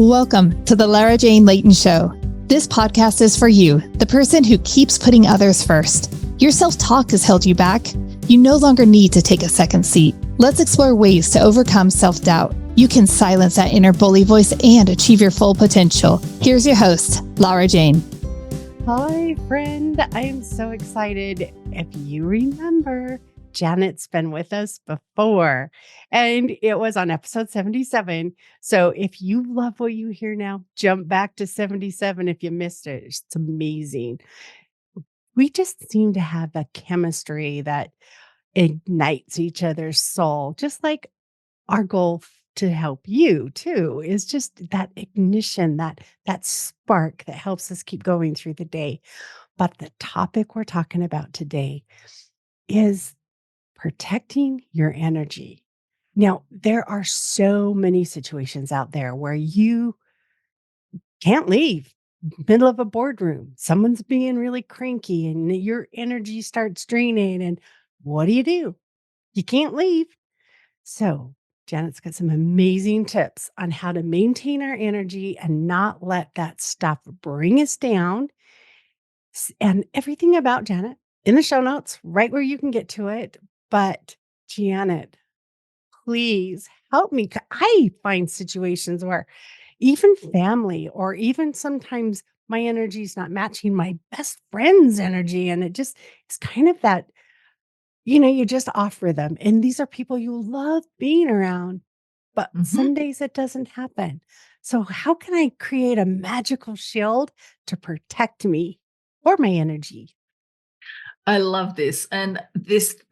Welcome to the Lara Jane Layton Show. This podcast is for you, the person who keeps putting others first. Your self-talk has held you back. You no longer need to take a second seat. Let's explore ways to overcome self-doubt. You can silence that inner bully voice and achieve your full potential. Here's your host, Lara Jane. Hi, friend. I am so excited. If you remember, Janette's been with us before, and it was on episode 77. So if you love what you hear now, jump back to 77 if you missed it. It's amazing. We just seem to have a chemistry that ignites each other's soul, just like our goal to help you too is just that ignition, that spark that helps us keep going through the day. But the topic we're talking about today is protecting your energy. Now, there are so many situations out there where you can't leave. Middle of a boardroom, someone's being really cranky and your energy starts draining. And what do? You can't leave. So, Janet's got some amazing tips on how to maintain our energy and not let that stuff bring us down. And everything about Janet in the show notes, right where you can get to it. But Janet, please help me. I find situations where even family or even sometimes my energy is not matching my best friend's energy. And it's kind of that, you just offer them. And these are people you love being around, but some days it doesn't happen. So how can I create a magical shield to protect me or my energy? I love this. And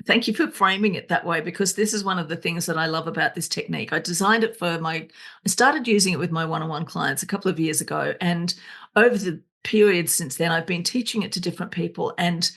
thank you for framing it that way, because this is one of the things that I love about this technique. I designed it I started using it with my one-on-one clients a couple of years ago. And over the period since then, I've been teaching it to different people, and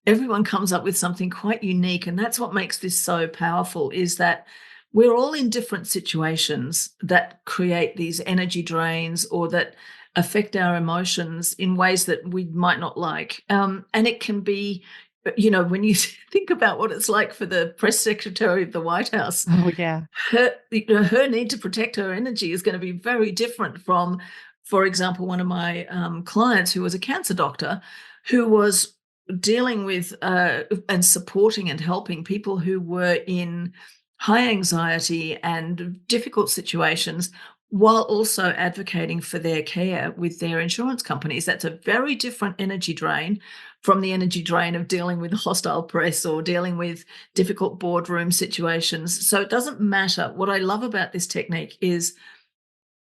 everyone comes up with something quite unique. And that's what makes this so powerful, is that we're all in different situations that create these energy drains or that affect our emotions in ways that we might not like. And it can be, when you think about what it's like for the press secretary of the White House, Oh, yeah. her need to protect her energy is going to be very different from, for example, one of my clients who was a cancer doctor who was dealing with and supporting and helping people who were in high anxiety and difficult situations, while also advocating for their care with their insurance companies. That's a very different energy drain from the energy drain of dealing with a hostile press or dealing with difficult boardroom situations. So it doesn't matter. What I love about this technique is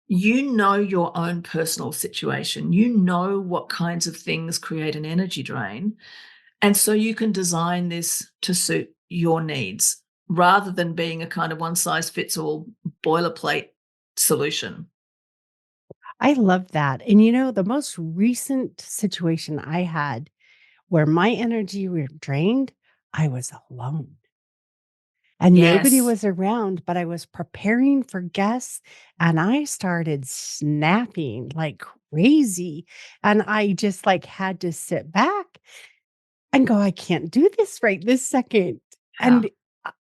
you know your own personal situation. You know what kinds of things create an energy drain. And so you can design this to suit your needs rather than being a kind of one-size-fits-all boilerplate solution. I love that. And the most recent situation I had where my energy were drained, I was alone. And nobody Yes. was around, but I was preparing for guests and I started snapping like crazy. And I just had to sit back and go, I can't do this right this second. Yeah. And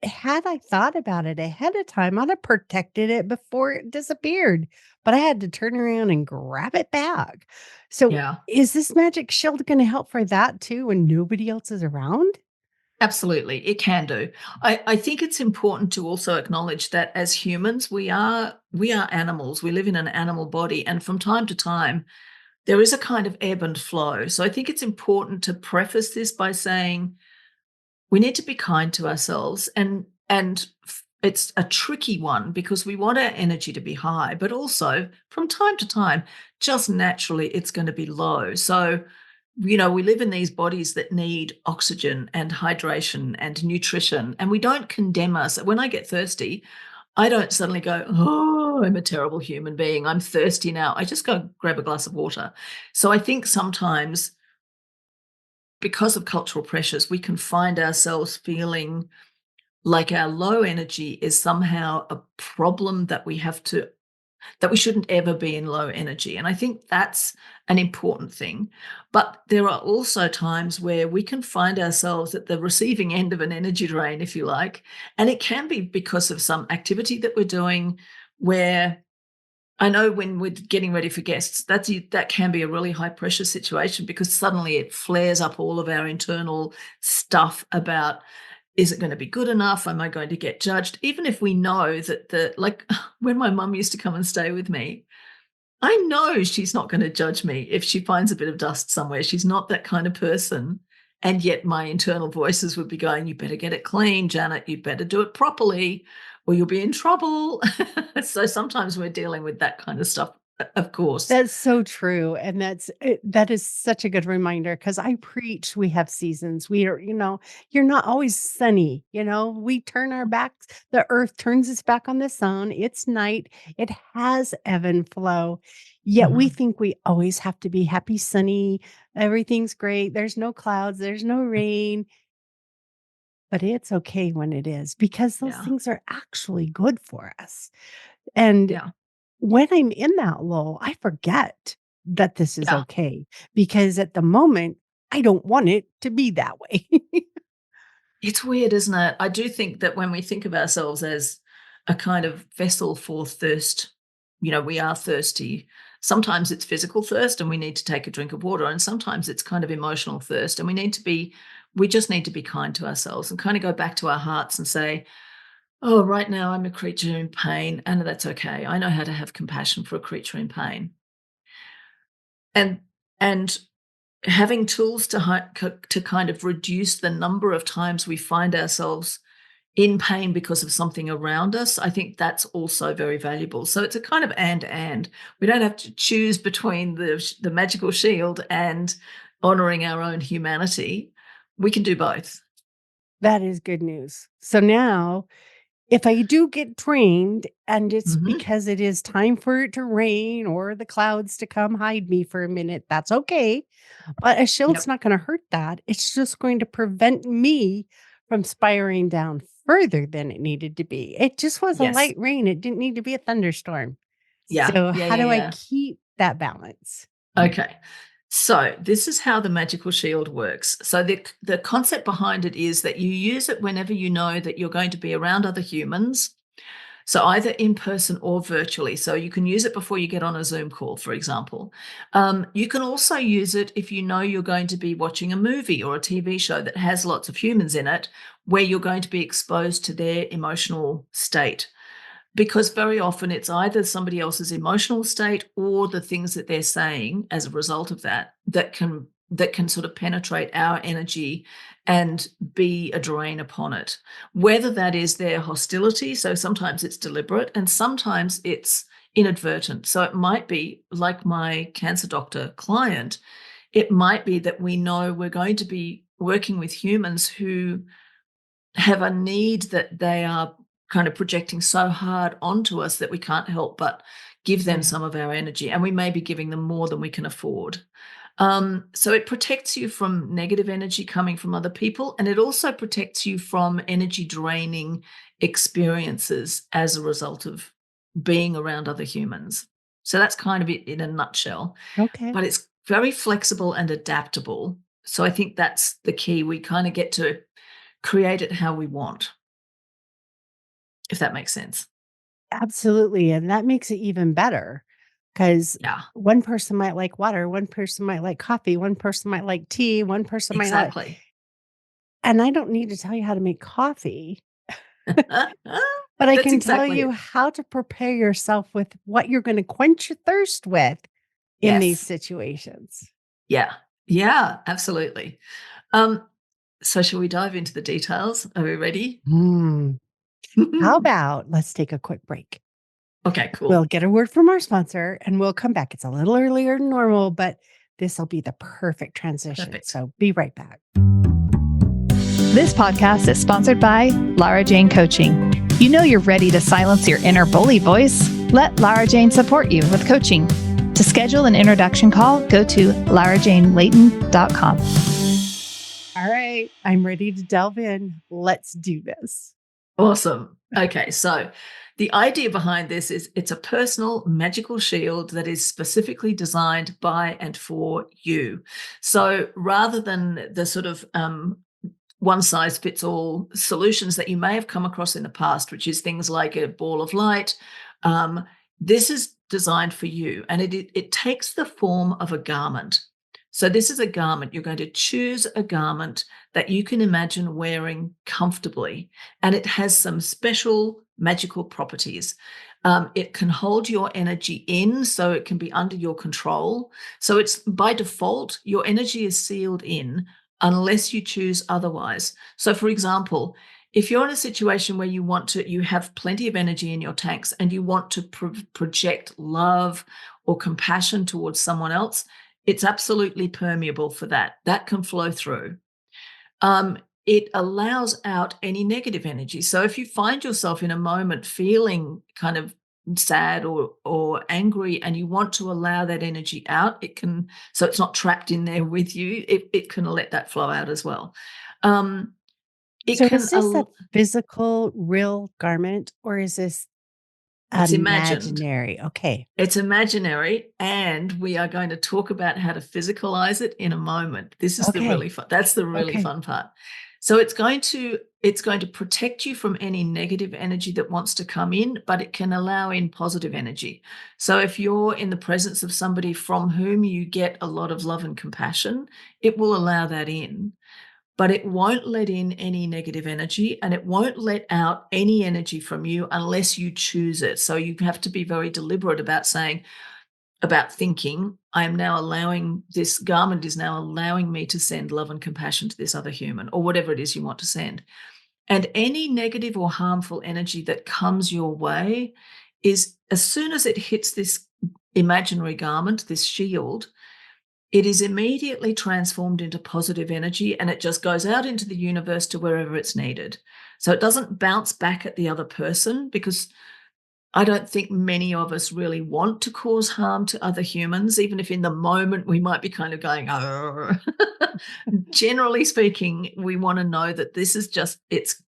had I thought about it ahead of time, I'd have protected it before it disappeared. But I had to turn around and grab it back. So Yeah. is this magic shield going to help for that too when nobody else is around? Absolutely, it can do. I think it's important to also acknowledge that as humans, we are animals. We live in an animal body, and from time to time, there is a kind of ebb and flow. So I think it's important to preface this by saying we need to be kind to ourselves, and it's a tricky one because we want our energy to be high, but also from time to time, just naturally, it's going to be low. So we live in these bodies that need oxygen and hydration and nutrition, and we don't condemn us. When I get thirsty, I don't suddenly go, oh, I'm a terrible human being. I'm thirsty now. I just go grab a glass of water. So I think sometimes because of cultural pressures, we can find ourselves feeling like our low energy is somehow a problem that we shouldn't ever be in low energy. And I think that's an important thing. But there are also times where we can find ourselves at the receiving end of an energy drain, if you like. And it can be because of some activity that we're doing where I know when we're getting ready for guests, that can be a really high pressure situation, because suddenly it flares up all of our internal stuff about, is it going to be good enough? Am I going to get judged? Even if we know that like when my mum used to come and stay with me, I know she's not going to judge me if she finds a bit of dust somewhere. She's not that kind of person. And yet my internal voices would be going, you better get it clean, Janet. You better do it properly or you'll be in trouble. So sometimes we're dealing with that kind of stuff, of course. That's so true. And that is such a good reminder, because I preach we have seasons. We are, you're not always sunny. We turn our backs, the earth turns its back on the sun. It's night. It has ebb and flow. Yet we think we always have to be happy, sunny. Everything's great. There's no clouds. There's no rain. But it's okay when it is, because those Yeah. things are actually good for us. And Yeah. when I'm in that lull, I forget that this is Yeah. okay, because at the moment, I don't want it to be that way. It's weird, isn't it? I do think that when we think of ourselves as a kind of vessel for thirst, we are thirsty. Sometimes it's physical thirst and we need to take a drink of water. And sometimes it's kind of emotional thirst. And we just need to be kind to ourselves and kind of go back to our hearts and say, oh, right now I'm a creature in pain, and that's okay. I know how to have compassion for a creature in pain. And having tools to kind of reduce the number of times we find ourselves in pain because of something around us, I think that's also very valuable. So it's a kind of and. We don't have to choose between the magical shield and honoring our own humanity. We can do both. That is good news. So now, if I do get drained and it's Mhm. because it is time for it to rain or the clouds to come hide me for a minute, that's okay. But a shield's Yep. not going to hurt that. It's just going to prevent me from spiraling down further than it needed to be. It just was a Yes. light rain. It didn't need to be a thunderstorm. Yeah. So Yeah. how Yeah. do I Yeah. keep that balance? Okay. So this is how the magical shield works. So the concept behind it is that you use it whenever you know that you're going to be around other humans. So either in person or virtually. So you can use it before you get on a Zoom call, for example. You can also use it if you know you're going to be watching a movie or a TV show that has lots of humans in it, where you're going to be exposed to their emotional state. Because very often it's either somebody else's emotional state or the things that they're saying as a result of that can sort of penetrate our energy and be a drain upon it. Whether that is their hostility, so sometimes it's deliberate and sometimes it's inadvertent. So it might be like my cancer doctor client, it might be that we know we're going to be working with humans who have a need that they are kind of projecting so hard onto us that we can't help but give them some of our energy, and we may be giving them more than we can afford. So it protects you from negative energy coming from other people, and it also protects you from energy draining experiences as a result of being around other humans. So that's kind of it in a nutshell. Okay. But it's very flexible and adaptable. So I think that's the key. We kind of get to create it how we want, if that makes sense. Absolutely. And that makes it even better, because Yeah, one person might like water, one person might like coffee, one person might like tea, one person might like, exactly. and I don't need to tell you how to make coffee, but I That's can tell exactly you it. how to prepare yourself with what you're going to quench your thirst with in these Yes. situations. Yeah. Yeah, absolutely. Um, so shall we dive into the details? Are we ready? Hmm. How about let's take a quick break? Okay, We'll cool. get a word from our sponsor and we'll come back. It's a little earlier than normal, but this will be the perfect transition. Perfect. So be right back. This podcast is sponsored by Lara Jane Coaching. You know you're ready to silence your inner bully voice. Let Lara Jane support you with coaching. To schedule an introduction call, go to larajanelayton.com. All right, I'm ready to delve in. Let's do this. Awesome. Okay, so the idea behind this is it's a personal magical shield that is specifically designed by and for you. So rather than the sort of one size fits all solutions that you may have come across in the past, which is things like a ball of light, this is designed for you, and it takes the form of a garment. So this is a garment. You're going to choose a garment that you can imagine wearing comfortably, and it has some special magical properties. It can hold your energy in, so it can be under your control. So it's by default, your energy is sealed in unless you choose otherwise. So for example, if you're in a situation where you have plenty of energy in your tanks and you want to project love or compassion towards someone else, it's absolutely permeable for that. That can flow through. It allows out any negative energy. So if you find yourself in a moment feeling kind of sad or angry and you want to allow that energy out, it can, so it's not trapped in there with you, it can let that flow out as well. It So can, is this a physical, real garment, or is this it's imagined. imaginary? Okay. It's imaginary, and we are going to talk about how to physicalize it in a moment. This is the really fun. That's the really Okay. fun part. So it's going to protect you from any negative energy that wants to come in, but it can allow in positive energy. So if you're in the presence of somebody from whom you get a lot of love and compassion, it will allow that in. But it won't let in any negative energy, and it won't let out any energy from you unless you choose it. So you have to be very deliberate about thinking, I am now allowing, this garment is now allowing me to send love and compassion to this other human, or whatever it is you want to send. And any negative or harmful energy that comes your way is, as soon as it hits this imaginary garment, this shield, it is immediately transformed into positive energy, and it just goes out into the universe to wherever it's needed. So it doesn't bounce back at the other person, because I don't think many of us really want to cause harm to other humans, even if in the moment we might be kind of going, oh. Generally speaking, we want to know that this is just, it's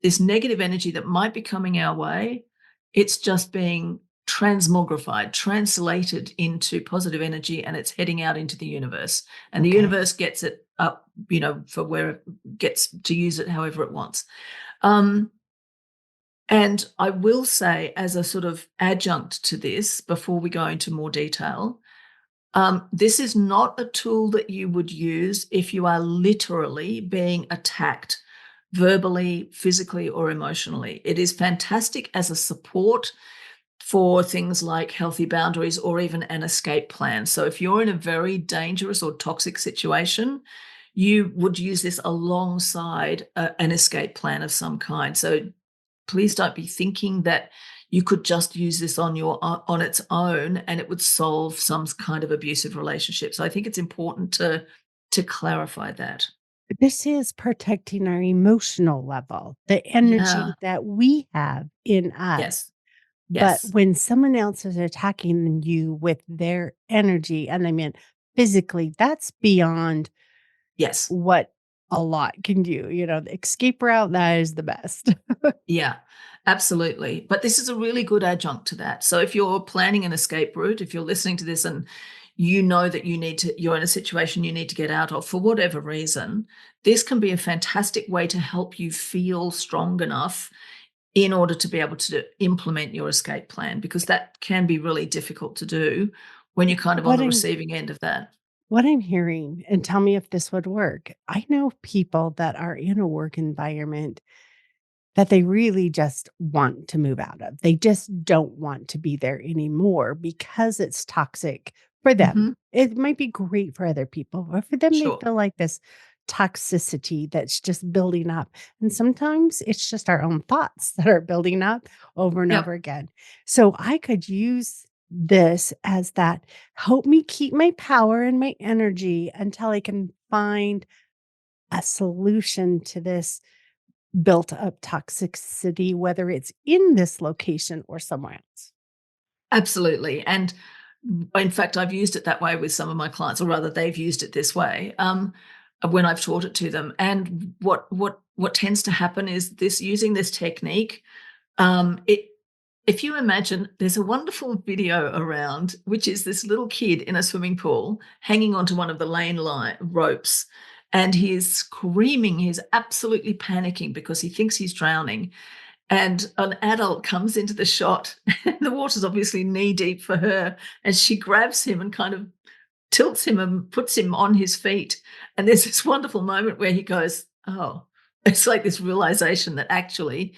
this negative energy that might be coming our way. It's just being transmogrified, translated into positive energy, and it's heading out into the universe. And the universe gets it up, for where it gets to use it however it wants. And I will say, as a sort of adjunct to this, before we go into more detail, this is not a tool that you would use if you are literally being attacked verbally, physically, or emotionally. It is fantastic as a support for things like healthy boundaries or even an escape plan. So if you're in a very dangerous or toxic situation, you would use this alongside an escape plan of some kind. So please don't be thinking that you could just use this on its own and it would solve some kind of abusive relationship. So I think it's important to clarify that. This is protecting our emotional level, the energy that we have in us. Yes. But Yes. when someone else is attacking you with their energy, and I mean physically, that's beyond Yes. what a lot can do. The escape route, that is the best. Yeah, absolutely. But this is a really good adjunct to that. So if you're planning an escape route, if you're listening to this and you know that you're in a situation you need to get out of for whatever reason, this can be a fantastic way to help you feel strong enough in order to be able to implement your escape plan, because that can be really difficult to do when you're kind of on the receiving end of that. What I'm hearing, and tell me if this would work. I know people that are in a work environment that they really just want to move out of. They just don't want to be there anymore because it's toxic for them. Mhm. It might be great for other people, but for them, they Sure. feel like this toxicity that's just building up. And sometimes it's just our own thoughts that are building up over and Yep. over again. So I could use this as that help me keep my power and my energy until I can find a solution to this built up toxicity, whether it's in this location or somewhere else. Absolutely. And in fact, I've used it that way with some of my clients, or rather, they've used it this way when I've taught it to them. And what tends to happen is using this technique. If you imagine, there's a wonderful video around, which is this little kid in a swimming pool hanging onto one of the lane ropes, and he is screaming. He's absolutely panicking because he thinks he's drowning. and an adult comes into the shot, and the water's obviously knee deep for her, and she grabs him and kind of tilts him and puts him on his feet. And there's this wonderful moment where he goes, oh, it's like this realization that actually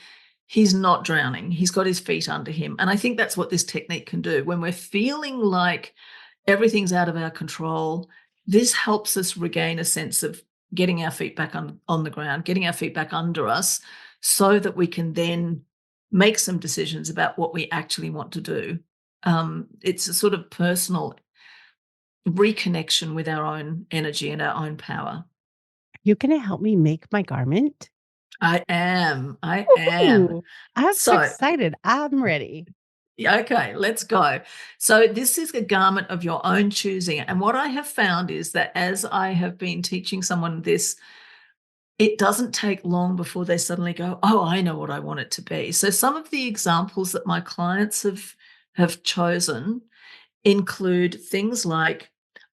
he's not drowning. He's got his feet under him. And I think that's what this technique can do. When we're feeling like everything's out of our control, this helps us regain a sense of getting our feet back on the ground, getting our feet back under us, so that we can then make some decisions about what we actually want to do. It's a sort of personal reconnection with our own energy and our own power. You gonna help me make my garment? I am. Ooh, I'm so So, excited. I'm ready. yeah, okay, let's go. So this is a garment of your own choosing. And what I have found is that as I have been teaching someone this, it doesn't take long before they suddenly go, oh, I know what I want it to be. So some of the examples that my clients have chosen include things like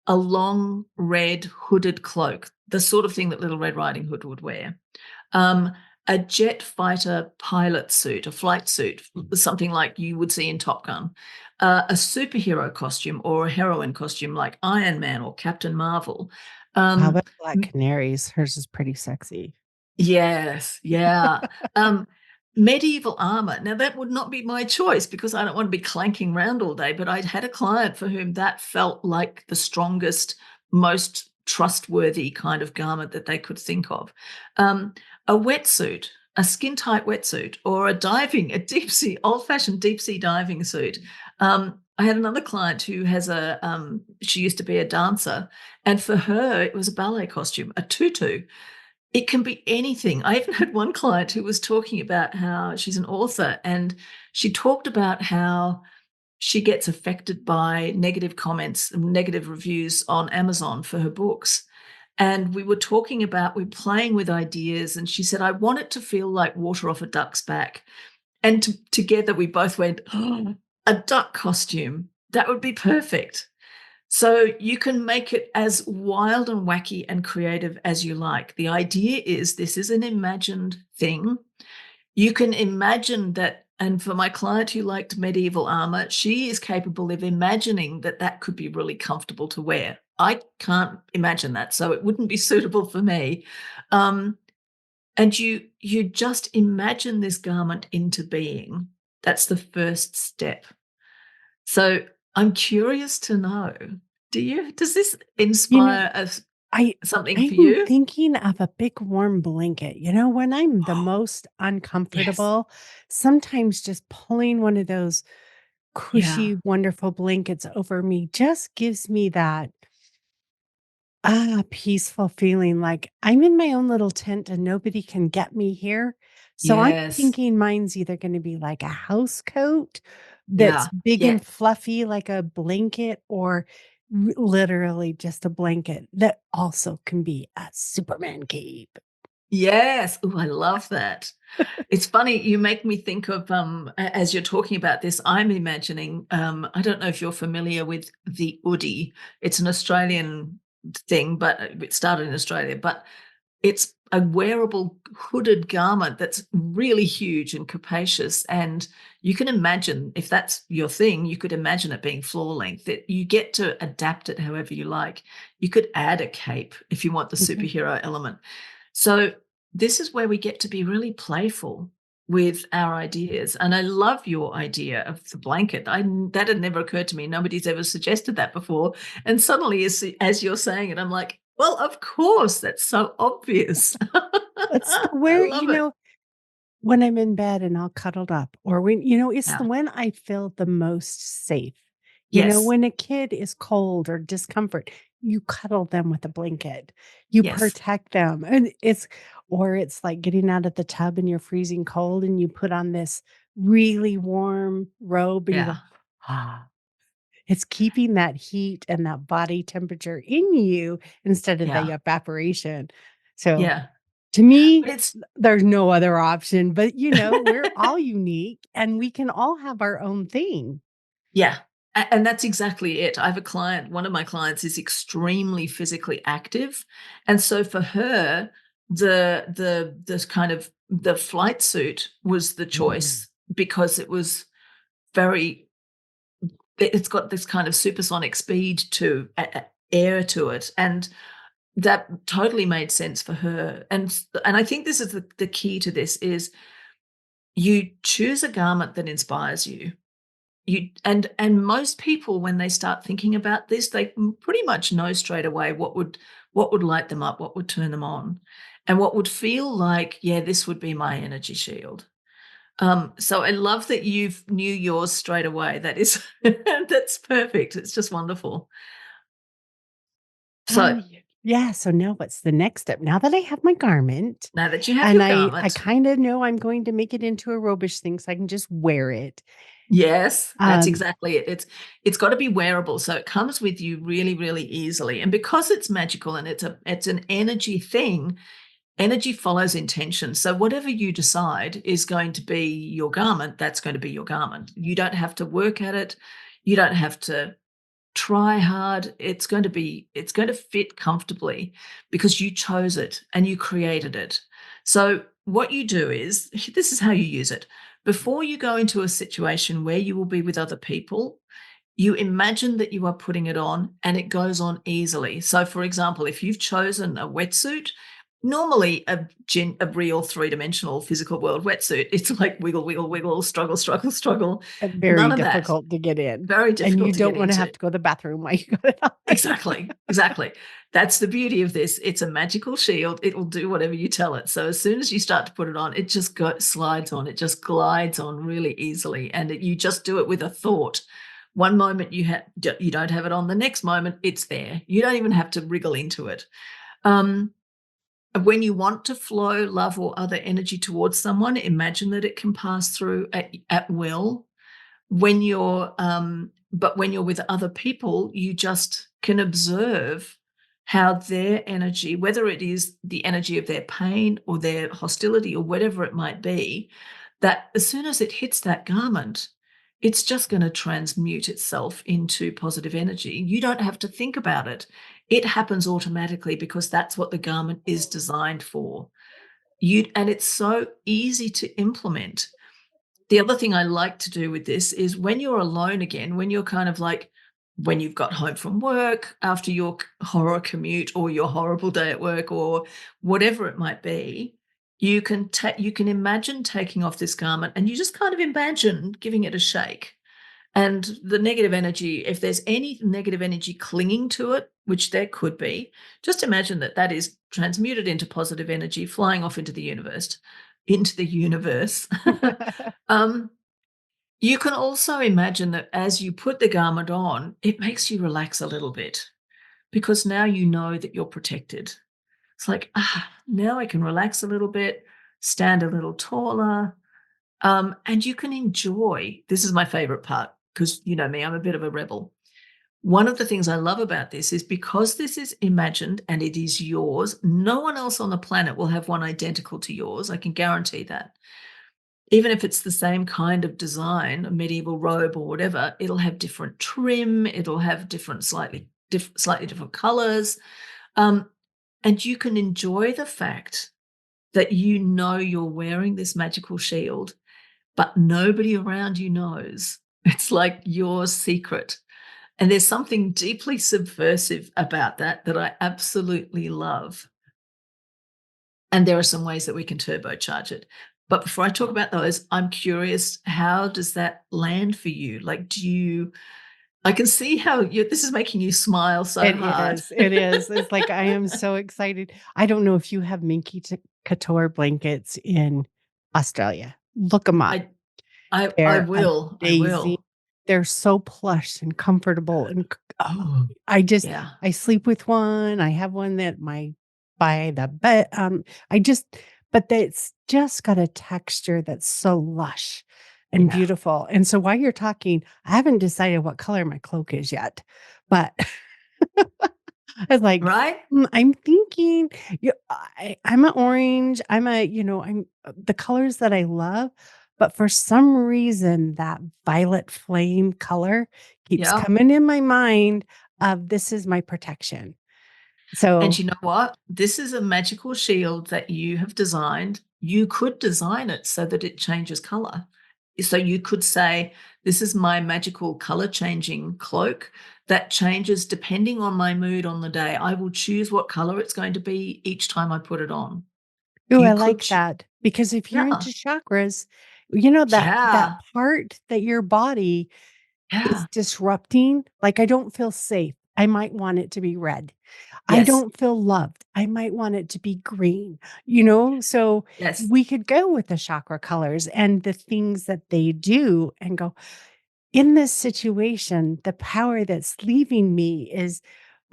a long red hooded cloak, the sort of thing that Little Red Riding Hood would wear. A jet fighter pilot suit, a flight suit, something like you would see in Top Gun, a superhero costume or a heroine costume like Iron Man or Captain Marvel. How Um, about Black Canaries? Hers is pretty sexy. yes, yeah. Medieval armor. Now, that would not be my choice because I don't want to be clanking around all day, but I'd had a client for whom that felt like the strongest, most trustworthy kind of garment that they could think of. A wetsuit, a skin tight wetsuit, or a deep sea, old fashioned deep sea diving suit. I had another client who has she used to be a dancer, and for her, it was a ballet costume, a tutu. It can be anything. I even had one client who was talking about how she's an author, and she talked about how she gets affected by negative comments and negative reviews on Amazon for her books. And we were talking about, we're playing with ideas, and she said, I want it to feel like water off a duck's back. And together we both went, oh, a duck costume. That would be perfect. So you can make it as wild and wacky and creative as you like. The idea is this is an imagined thing. You can imagine that, and for my client who liked medieval armor, she is capable of imagining that that could be really comfortable to wear. I can't imagine that, so it wouldn't be suitable for me. And you just imagine this garment into being. That's the first step. So I'm curious to know, does this You know, inspire I something for I'm you? thinking of a big warm blanket. When I'm the most Yes. uncomfortable, sometimes just pulling one of those Yeah. cushy, wonderful blankets over me just gives me that peaceful feeling like I'm in my own little tent and nobody can get me here. So I'm Yes. thinking mine's either going to be like a house coat that's Yeah. big Yeah. and fluffy like a blanket, or literally just a blanket that also can be a Superman cape. Yes. Oh, I love that. It's funny, you make me think of, as you're talking about this, I'm imagining, I don't know if you're familiar with the Oodie. It's an Australian thing, but it started in Australia, but it's a wearable hooded garment that's really huge and capacious. And you can imagine, if that's your thing, you could imagine it being floor length. That you get to adapt it however you like. You could add a cape if you want the Mhm. superhero element. So this is where we get to be really playful with our ideas. And I love your idea of the blanket. That had never occurred to me. Nobody's ever suggested that before. And suddenly, as you're saying it, I'm like, well, of course, that's so obvious. It's to I where, love it. when I'm in bed and all cuddled up, or it's Yeah. the when I feel the most safe. Yes. When a kid is cold or discomfort, you cuddle them with a blanket. You Yes. protect them. And it's like getting out of the tub and you're freezing cold and you put on this really warm robe and you go, Yeah. ah, it's keeping that heat and that body temperature in you instead of the Yeah. evaporation. So Yeah. to me, But it's, there's no other option, but, we're all unique and we can all have our own thing. yeah. And that's exactly it. I have a client, one of my clients is extremely physically active. And so for her, the kind of the flight suit was the choice because it was it's got this kind of supersonic speed to air to it, and that totally made sense for her. And I think this is the key to this is you choose a garment that inspires you. And most people, when they start thinking about this, they pretty much know straight away what would light them up, what would turn them on, and what would feel like, yeah, this would be my energy shield. So I love that you knew yours straight away. That is that's perfect. It's just wonderful. So yeah. So now what's the next step? Now that I have my garment, now that you have and your I garment, kind of know I'm going to make it into a robish thing so I can just wear it. yes, that's exactly it. It's got to be wearable, so it comes with you really, really easily. And because it's magical and it's an energy thing, energy follows intention. So whatever you decide is going to be your garment, that's going to be your garment. You don't have to work at it. You don't have to try hard. It's going to fit comfortably because you chose it and you created it. So what you do is, this is how you use it. Before you go into a situation where you will be with other people, you imagine that you are putting it on and it goes on easily. So for example, if you've chosen a wetsuit, normally a real three-dimensional physical world wetsuit, it's like wiggle, wiggle, wiggle, struggle, struggle, struggle. Very None of that. difficult to get in. Very difficult. And you to don't get want to into. have to go to the bathroom while you got it on. Exactly. That's the beauty of this. It's a magical shield. It will do whatever you tell it. So as soon as you start to put it on, it just slides on. It just glides on really easily. And you just do it with a thought. One moment you don't have it on, the next moment it's there. You don't even have to wriggle into it. When you want to flow love or other energy towards someone, imagine that it can pass through at will. When you're but when you're with other people, you just can observe how their energy, whether it is the energy of their pain or their hostility or whatever it might be, that as soon as it hits that garment, it's just going to transmute itself into positive energy. You don't have to think about it. It happens automatically because that's what the garment is designed for. And it's so easy to implement. The other thing I like to do with this is when you're alone again, when you're kind of like, when you've got home from work after your horror commute or your horrible day at work or whatever it might be, you can imagine taking off this garment and you just kind of imagine giving it a shake. And the negative energy, if there's any negative energy clinging to it, which there could be, just imagine that is transmuted into positive energy flying off into the universe. You can also imagine that as you put the garment on, it makes you relax a little bit because now you know that you're protected. It's like, now I can relax a little bit, stand a little taller, and you can enjoy. This is my favorite part because you know me, I'm a bit of a rebel. One of the things I love about this is because this is imagined and it is yours, no one else on the planet will have one identical to yours. I can guarantee that. Even if it's the same kind of design, a medieval robe or whatever, it'll have different trim, it'll have slightly different colors. And you can enjoy the fact that you know you're wearing this magical shield, but nobody around you knows. It's like your secret. And there's something deeply subversive about that I absolutely love. And there are some ways that we can turbocharge it. But before I talk about those, I'm curious, how does that land for you? Like, I can see how this is making you smile so hard. It is. It's like, I am so excited. I don't know if you have Minky Couture blankets in Australia. Look them up. I will. They're so plush and comfortable. And I sleep with one. I have one that by the bed. But it's just got a texture that's so lush and beautiful. And so while you're talking, I haven't decided what color my cloak is yet, but I was like, right? I'm thinking, I'm an orange. I'm the colors that I love, but for some reason that violet flame color keeps coming in my mind of this is my protection. So, And you know what? This is a magical shield that you have designed. You could design it so that it changes color. So you could say, this is my magical color changing cloak that changes depending on my mood on the day. I will choose what color it's going to be each time I put it on. ooh, You I could, like that because if you're yeah, into chakras, you know that yeah, part that your body is yeah, disrupting, like I don't feel safe. I might want it to be red. I yes, don't feel loved. I might want it to be green, you know? So yes, we could go with the chakra colors and the things that they do and go, in this situation, the power that's leaving me is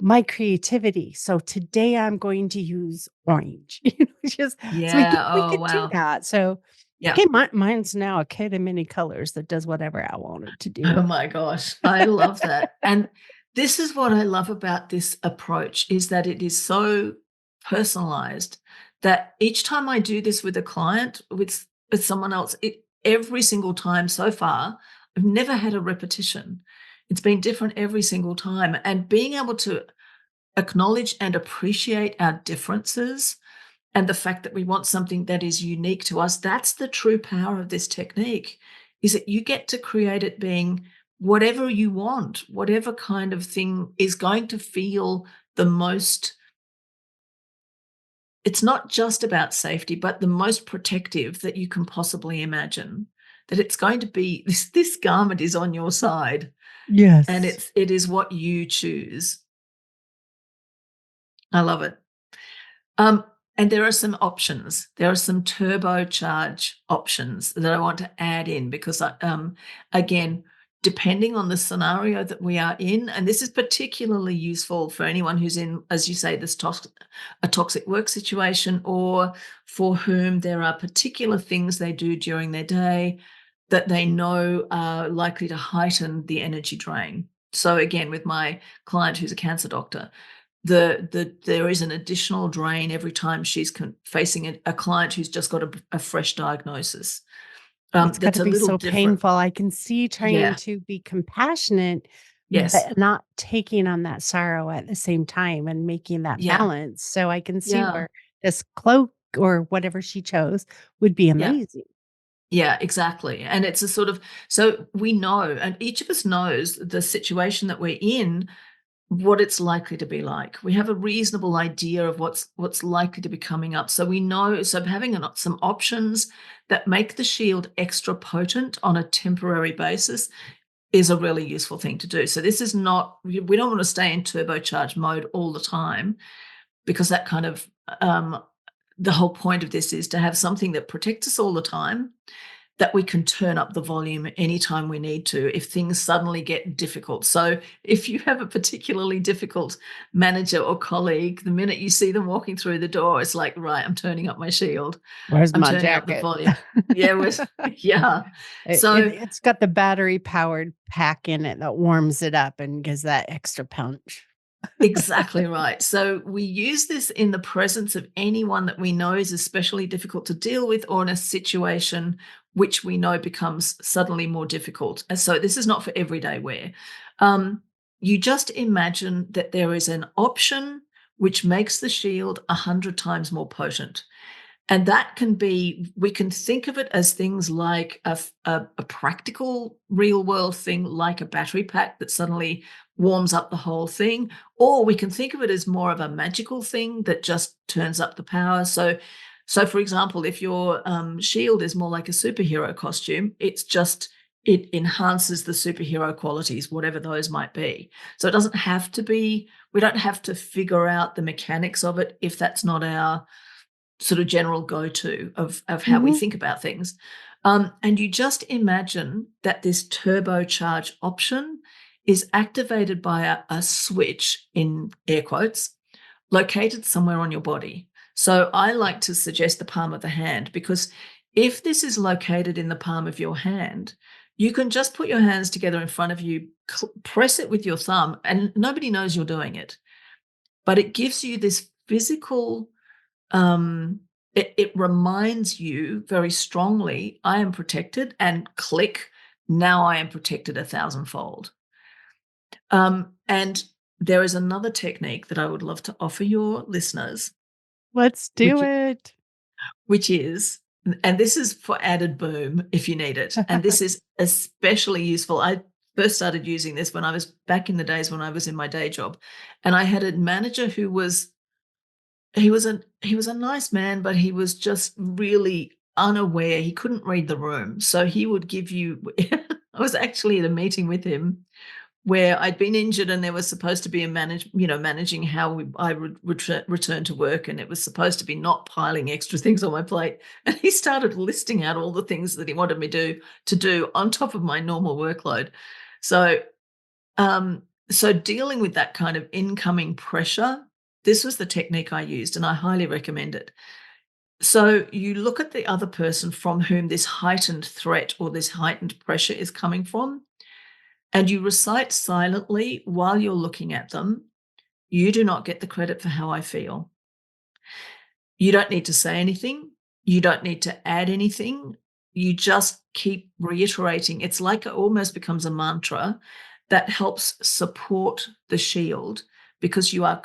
my creativity. So today I'm going to use orange. Just so yeah. we Oh, could do wow. that. So Yeah. hey, mine's now a kit of many colors that does whatever I want it to Oh do. my gosh, I love that. And this is what I love about this approach is that it is so personalized that each time I do this with a client, with someone else, every single time so far, I've never had a repetition. It's been different every single time. And being able to acknowledge and appreciate our differences and the fact that we want something that is unique to us, that's the true power of this technique, is that you get to create it being whatever you want, whatever kind of thing is going to feel the most. It's not just about safety, but the most protective that you can possibly imagine. That it's going to be this garment is on your side and Yes. it is what you choose. I love it. Um, and there are some options. There are some turbocharge options that I want to add in because, again, depending on the scenario that we are in, and this is particularly useful for anyone who's in, as you say, a toxic work situation, or for whom there are particular things they do during their day that they know are likely to heighten the energy drain. So again, with my client who's a cancer doctor, there is an additional drain every time she's facing a client who's just got a fresh diagnosis. It's That's gotta a be little so different. painful. I can see trying Yeah. to be compassionate, Yes. but not taking on that sorrow at the same time and making that Yeah. balance. So I can see Yeah. where this cloak or whatever she chose would be Yeah. amazing. Yeah, exactly. And it's a sort of, so we know, and each of us knows the situation that we're in, what it's likely to be like. We have a reasonable idea of what's likely to be coming up. So we know, so having some options that make the shield extra potent on a temporary basis is a really useful thing to do. So this is not, we don't want to stay in turbocharged mode all the time because that kind of, the whole point of this is to have something that protects us all the time, that we can turn up the volume anytime we need to if things suddenly get difficult. So if you have a particularly difficult manager or colleague, the minute you see them walking through the door, it's like, right, I'm turning up my shield. Where's I'm my turning up the jacket? volume. Yeah, yeah. So It's got the battery powered pack in it that warms it up and gives that extra punch. exactly right. So we use this in the presence of anyone that we know is especially difficult to deal with, or in a situation which we know becomes suddenly more difficult. And so this is not for everyday wear. You just imagine that there is an option which makes the shield 100 times more potent. And that can be, we can think of it as things like a practical real world thing, like a battery pack that suddenly warms up the whole thing. Or we can think of it as more of a magical thing that just turns up the power. So for example, if your shield is more like a superhero costume, it enhances the superhero qualities, whatever those might be. So it doesn't have to be, we don't have to figure out the mechanics of it if that's not our sort of general go-to of how we Mhm. think about things. And you just imagine that this turbocharge option is activated by a switch, in air quotes, located somewhere on your body. So I like to suggest the palm of the hand, because if this is located in the palm of your hand, you can just put your hands together in front of you, press it with your thumb, and nobody knows you're doing it. But it gives you this physical, it reminds you very strongly, I am protected, and click, now I am protected 1,000-fold. And there is another technique that I would love to offer your listeners, Let's do which it. which is, and this is for added boom if you need it. And this is especially useful. I first started using this when I was back in the days when I was in my day job. And I had a manager who was, he was a nice man, but he was just really unaware. He couldn't read the room. So he would give you, I was actually at a meeting with him where I'd been injured and there was supposed to be managing how I would return to work, and it was supposed to be not piling extra things on my plate. And he started listing out all the things that he wanted me to do on top of my normal workload. So, so dealing with that kind of incoming pressure, this was the technique I used, and I highly recommend it. So you look at the other person from whom this heightened threat or this heightened pressure is coming from, and you recite silently while you're looking at them, "You do not get the credit for how I feel." You don't need to say anything. You don't need to add anything. You just keep reiterating. It's like it almost becomes a mantra that helps support the shield, because you are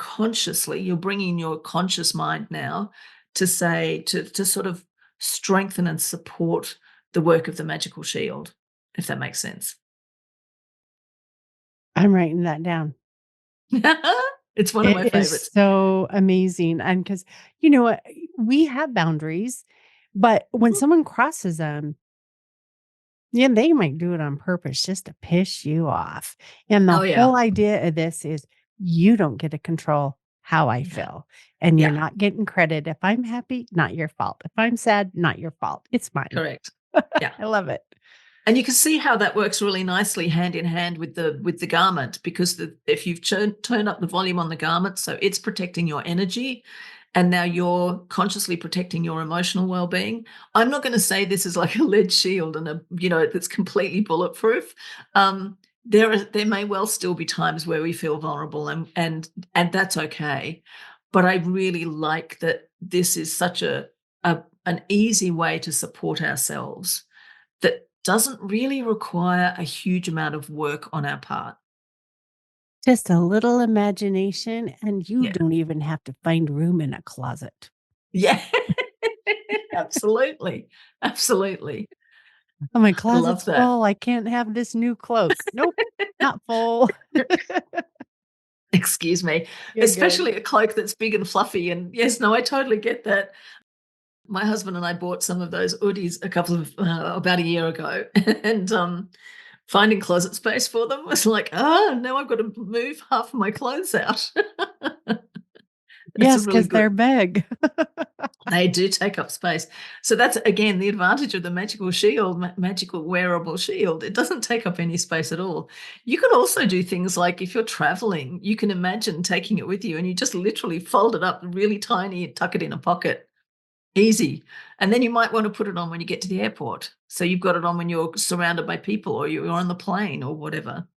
you're bringing your conscious mind now to say, to sort of strengthen and support the work of the magical shield, if that makes sense. I'm writing that down. It's one of my It is favorites. so amazing. And because, you know what, we have boundaries, but when someone crosses them, yeah, they might do it on purpose just to piss you off. And the Oh, yeah. whole idea of this is you don't get to control how I Yeah. feel. And you're Yeah. not getting credit. If I'm happy, not your fault. If I'm sad, not your fault. It's mine. Correct. Yeah. I love it. And you can see how that works really nicely hand in hand with the garment, because if you've turned up the volume on the garment, so it's protecting your energy, and now you're consciously protecting your emotional well-being. I'm not going to say this is like a lead shield and that's completely bulletproof. There may well still be times where we feel vulnerable, and that's okay. But I really like that this is such an easy way to support ourselves that doesn't really require a huge amount of work on our part. Just a little imagination, and you Yeah. don't even have to find room in a closet. Yeah. Absolutely. Absolutely. Oh, my I love closet's that. full. I can't have this new cloak. Nope, not full. Excuse me. You're good. Especially a cloak that's big and fluffy, and yes, no, I totally get that. My husband and I bought some of those hoodies about a year ago, and, finding closet space for them was like, "Oh, now I've got to move half of my clothes out." It's a Yes, really because 'cause good. they're big. They do take up space. So that's, again, the advantage of the magical shield, magical wearable shield. It doesn't take up any space at all. You can also do things like, if you're traveling, you can imagine taking it with you and you just literally fold it up really tiny and tuck it in a pocket. Easy. And then you might want to put it on when you get to the airport. So you've got it on when you're surrounded by people or you're on the plane or whatever.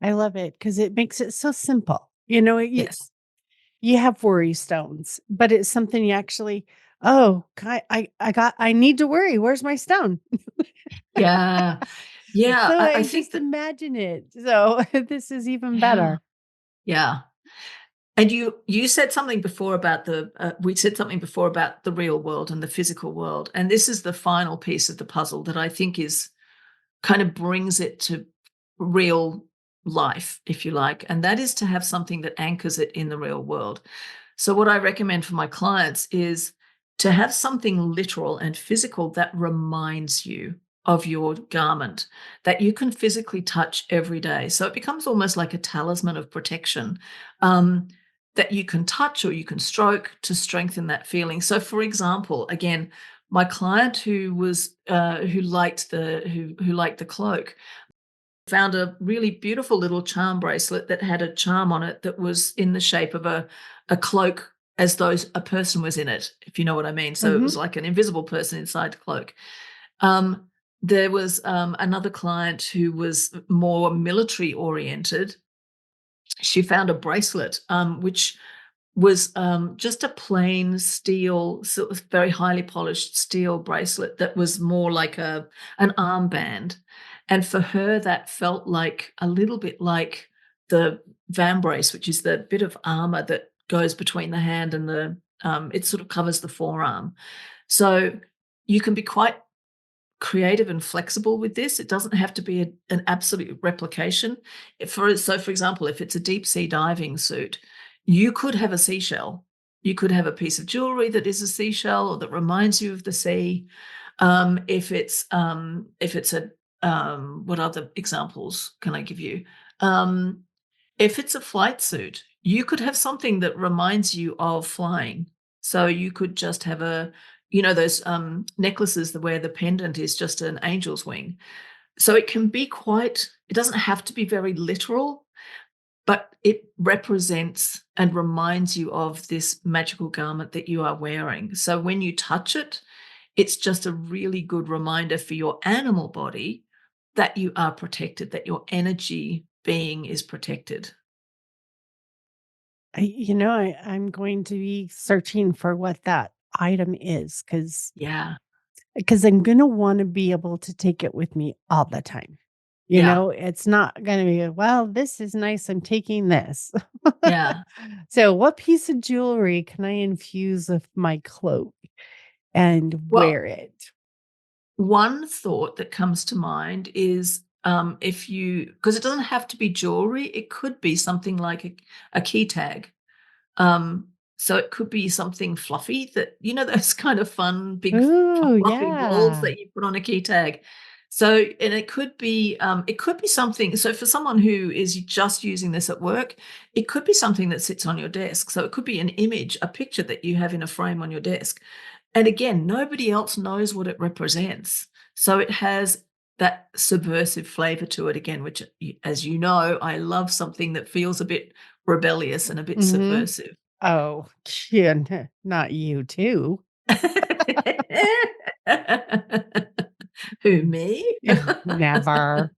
I love it because it makes it so simple. You know, Yes. you have worry stones, but it's something you actually, "Oh, I need to worry. Where's my stone?" Yeah. Yeah. So I I think just that, imagine it. So this is even yeah. better. Yeah. And you said something before about we said something before about the real world and the physical world, and this is the final piece of the puzzle that I think is kind of brings it to real life, if you like, and that is to have something that anchors it in the real world. So what I recommend for my clients is to have something literal and physical that reminds you of your garment, that you can physically touch every day. So it becomes almost like a talisman of protection, um, that you can touch or you can stroke to strengthen that feeling. So, for example, again, my client who liked the cloak found a really beautiful little charm bracelet that had a charm on it that was in the shape of a cloak, as though a person was in it, if you know what I mean. So it was Mhm. like an invisible person inside the cloak. Um, there was another client who was more military oriented. She found a bracelet, which was just a plain steel, very highly polished steel bracelet that was more like an armband. And for her, that felt like a little bit like the vambrace, which is the bit of armor that goes between the hand and the it sort of covers the forearm. So you can be quite creative and flexible with this. It doesn't have to be an absolute replication. For example, if it's a deep sea diving suit, you could have a seashell. You could have a piece of jewelry that is a seashell or that reminds you of the sea. If it's what other examples can I give you? If it's a flight suit, you could have something that reminds you of flying. So you could just have those necklaces where the pendant is just an angel's wing. So it can be it doesn't have to be very literal, but it represents and reminds you of this magical garment that you are wearing. So when you touch it, it's just a really good reminder for your animal body that you are protected, that your energy being is protected. I'm going to be searching for what that item is Yeah. because I'm going to want to be able to take it with me all the time. Yeah. It's not going to be, well, this is nice. I'm taking this. Yeah. So, what piece of jewelry can I infuse with my cloak and Well, wear it? one thought that comes to mind is because it doesn't have to be jewelry, it could be something like a key tag. Um, so it could be something fluffy that, those kind of fun, big, Ooh, fluffy balls yeah. that you put on a key tag. So, and it could be something. So for someone who is just using this at work, it could be something that sits on your desk. So it could be an image, a picture that you have in a frame on your desk. And again, nobody else knows what it represents. So it has that subversive flavor to it again, which, as you know, I love something that feels a bit rebellious and a bit Hmm. subversive. Oh, yeah, not you too. Who, me? Never.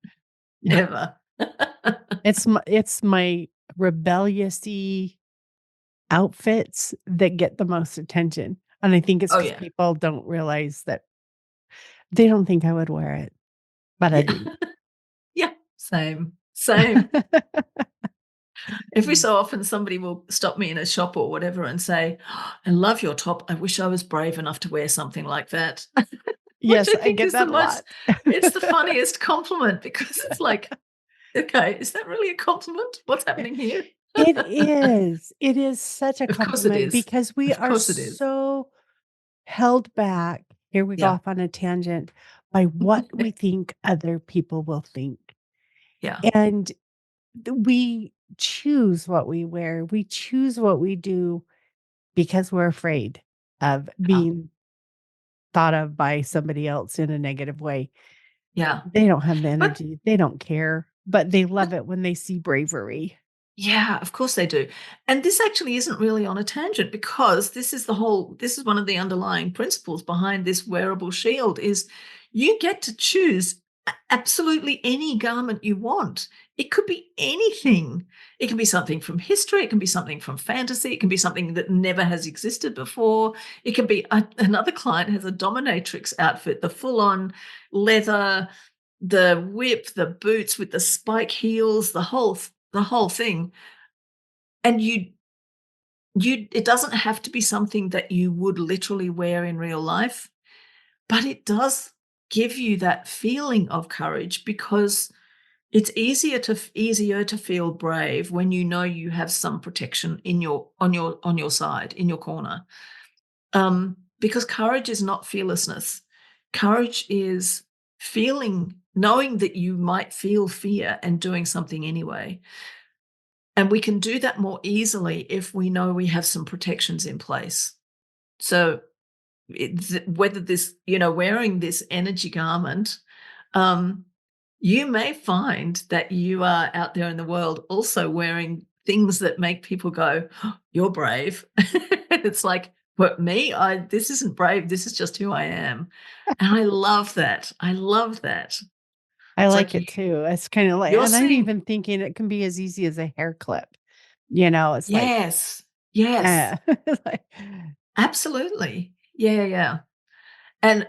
Never. It's my rebellious-y outfits that get the most attention, and I think it's Oh, because yeah. people don't realize that they don't think I would wear it, but I Yeah. do. Yeah. Same. Same. Every so often, somebody will stop me in a shop or whatever and say, "Oh, I love your top. I wish I was brave enough to wear something like that." Which Yes, I I think get is the that a most, lot. it's the funniest compliment because it's like, okay, is that really a compliment? What's happening here? It is. It is such a Of course it compliment is. because we Of are course it is. so held back, here we go Yeah. off on a tangent, by what we think other people will think. Yeah. And we choose what we wear. We choose what we do because we're afraid of Yeah. being thought of by somebody else in a negative way. Yeah. They don't have the But energy. They don't care, but they love it when they see bravery. yeah, of course they do. And this actually isn't really on a tangent because this is one of the underlying principles behind this wearable shield is you get to choose absolutely any garment you want. It could be anything. It can be something from history, it can be something from fantasy, it can be something that never has existed before. It can be another client has a dominatrix outfit, the full-on leather, the whip, the boots with the spike heels, the whole thing. And it doesn't have to be something that you would literally wear in real life, but it does give you that feeling of courage because it's easier to feel brave when you know you have some protection on your side, in your corner. Because courage is not fearlessness. Courage is knowing that you might feel fear and doing something anyway. And we can do that more easily if we know we have some protections in place. So whether wearing this energy garment, um, you may find that you are out there in the world also wearing things that make people go, "Oh, you're brave." It's like, but me, this isn't brave. This is just who I am. And I love that. I love that. I It's like like it too. It's kinda like you're and I'm seeing, even thinking it can be as easy as a hair clip. It's like, yes, yes, like absolutely. Yeah, yeah, yeah. And